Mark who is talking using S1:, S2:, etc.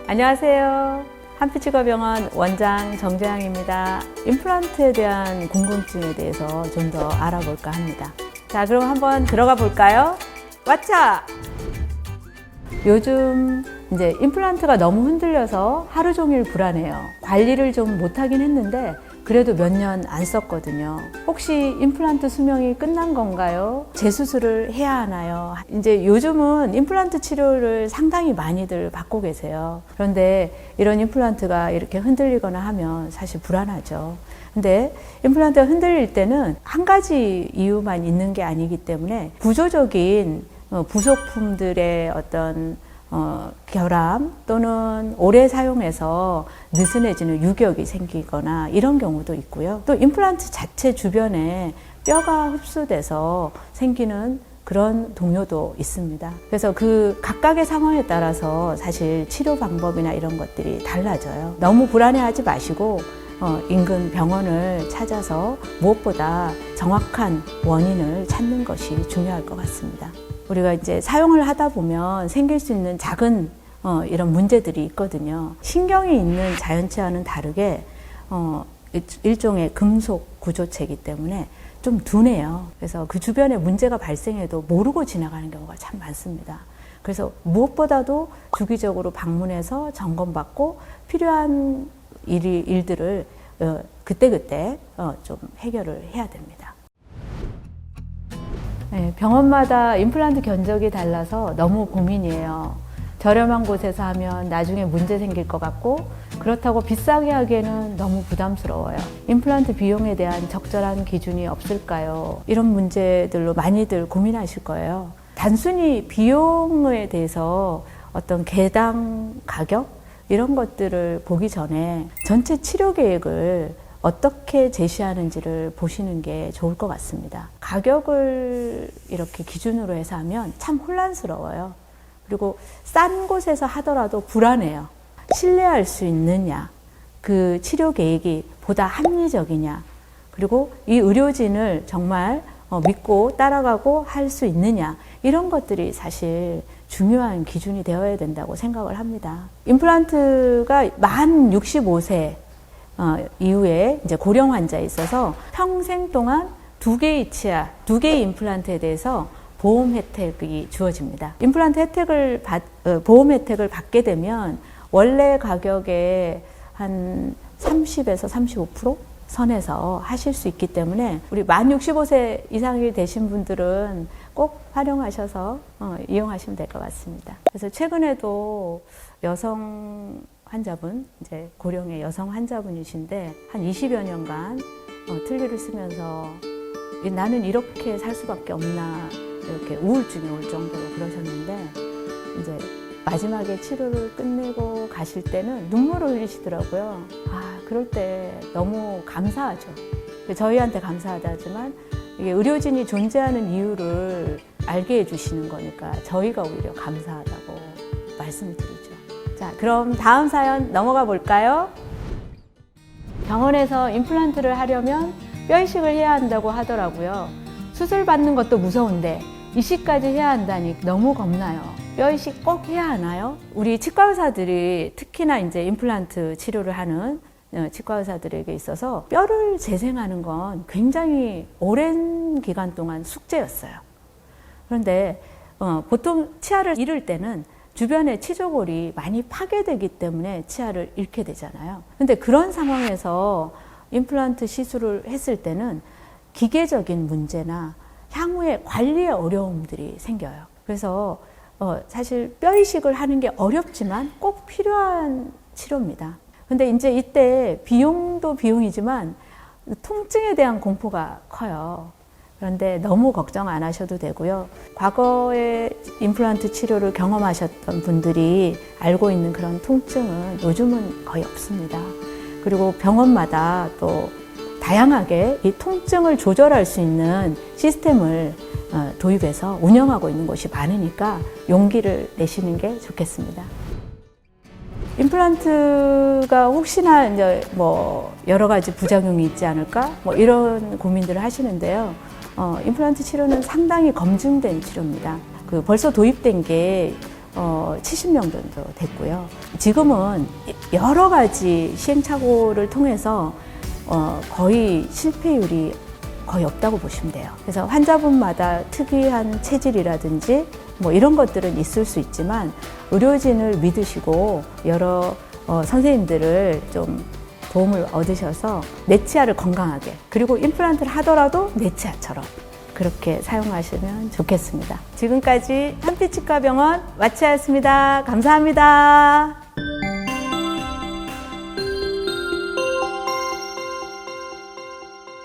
S1: 안녕하세요. 한빛치과병원 원장 정재향입니다. 임플란트에 대한 궁금증에 대해서 좀 더 알아볼까 합니다. 자, 그럼 한번 들어가 볼까요? 왓챠! 요즘 이제 임플란트가 너무 흔들려서 하루 종일 불안해요. 관리를 좀 못하긴 했는데 그래도 몇 년 안 썼거든요. 혹시 임플란트 수명이 끝난 건가요? 재수술을 해야 하나요? 이제 요즘은 임플란트 치료를 상당히 많이들 받고 계세요. 그런데 이런 임플란트가 이렇게 흔들리거나 하면 사실 불안하죠. 근데 임플란트가 흔들릴 때는 한 가지 이유만 있는 게 아니기 때문에 구조적인 부속품들의 어떤 결함 또는 오래 사용해서 느슨해지는 유격이 생기거나 이런 경우도 있고요. 또 임플란트 자체 주변에 뼈가 흡수돼서 생기는 그런 동요도 있습니다. 그래서 그 각각의 상황에 따라서 사실 치료 방법이나 이런 것들이 달라져요. 너무 불안해하지 마시고 인근 병원을 찾아서 무엇보다 정확한 원인을 찾는 것이 중요할 것 같습니다. 우리가 이제 사용을 하다 보면 생길 수 있는 작은 이런 문제들이 있거든요. 신경이 있는 자연체와는 다르게 일종의 금속 구조체이기 때문에 좀 둔해요. 그래서 그 주변에 문제가 발생해도 모르고 지나가는 경우가 참 많습니다. 그래서 무엇보다도 주기적으로 방문해서 점검받고 필요한 일들을 그때그때 좀 해결을 해야 됩니다. 네, 병원마다 임플란트 견적이 달라서 너무 고민이에요. 저렴한 곳에서 하면 나중에 문제 생길 것 같고 그렇다고 비싸게 하기에는 너무 부담스러워요. 임플란트 비용에 대한 적절한 기준이 없을까요? 이런 문제들로 많이들 고민하실 거예요. 단순히 비용에 대해서 어떤 개당 가격 이런 것들을 보기 전에 전체 치료 계획을 어떻게 제시하는지를 보시는 게 좋을 것 같습니다. 가격을 이렇게 기준으로 해서 하면 참 혼란스러워요. 그리고 싼 곳에서 하더라도 불안해요. 신뢰할 수 있느냐, 그 치료 계획이 보다 합리적이냐, 그리고 이 의료진을 정말 믿고 따라가고 할 수 있느냐, 이런 것들이 사실 중요한 기준이 되어야 된다고 생각을 합니다. 임플란트가 만 65세 이후에 이제 고령 환자에 있어서 평생 동안 2개의 치아, 2개의 임플란트에 대해서 보험 혜택이 주어집니다. 임플란트 보험 혜택을 받게 되면 원래 가격의 한 30에서 35% 선에서 하실 수 있기 때문에 우리 만 65세 이상이 되신 분들은 꼭 활용하셔서 이용하시면 될 것 같습니다. 그래서 최근에도 여성 환자분, 이제 고령의 여성 환자분이신데 한 20여 년간 틀니를 쓰면서 나는 이렇게 살 수밖에 없나 이렇게 우울증이 올 정도로 그러셨는데 이제 마지막에 치료를 끝내고 가실 때는 눈물을 흘리시더라고요. 그럴 때 너무 감사하죠. 저희한테 감사하다지만 이게 의료진이 존재하는 이유를 알게 해주시는 거니까 저희가 오히려 감사하다고 말씀을 드리죠. 자, 그럼 다음 사연 넘어가 볼까요? 병원에서 임플란트를 하려면 뼈 이식을 해야 한다고 하더라고요. 수술 받는 것도 무서운데 이식까지 해야 한다니 너무 겁나요. 뼈 이식 꼭 해야 하나요? 우리 치과 의사들이 특히나 이제 임플란트 치료를 하는 치과 의사들에게 있어서 뼈를 재생하는 건 굉장히 오랜 기간 동안 숙제였어요. 그런데 보통 치아를 잃을 때는 주변에 치조골이 많이 파괴되기 때문에 치아를 잃게 되잖아요. 근데 그런 상황에서 임플란트 시술을 했을 때는 기계적인 문제나 향후에 관리에 어려움들이 생겨요. 그래서 사실 뼈 이식을 하는 게 어렵지만 꼭 필요한 치료입니다. 근데 이제 이때 비용도 비용이지만 통증에 대한 공포가 커요. 그런데 너무 걱정 안 하셔도 되고요. 과거에 임플란트 치료를 경험하셨던 분들이 알고 있는 그런 통증은 요즘은 거의 없습니다. 그리고 병원마다 또 다양하게 이 통증을 조절할 수 있는 시스템을 도입해서 운영하고 있는 곳이 많으니까 용기를 내시는 게 좋겠습니다. 임플란트가 혹시나 이제 여러 가지 부작용이 있지 않을까? 이런 고민들을 하시는데요. 임플란트 치료는 상당히 검증된 치료입니다. 벌써 도입된 게 70명 정도 됐고요. 지금은 여러 가지 시행착오를 통해서 거의 실패율이 거의 없다고 보시면 돼요. 그래서 환자분마다 특이한 체질이라든지 뭐 이런 것들은 있을 수 있지만 의료진을 믿으시고 여러 선생님들을 좀 도움을 얻으셔서 내 치아를 건강하게, 그리고 임플란트를 하더라도 내 치아처럼 그렇게 사용하시면 좋겠습니다. 지금까지 한빛치과병원 와치아였습니다. 감사합니다.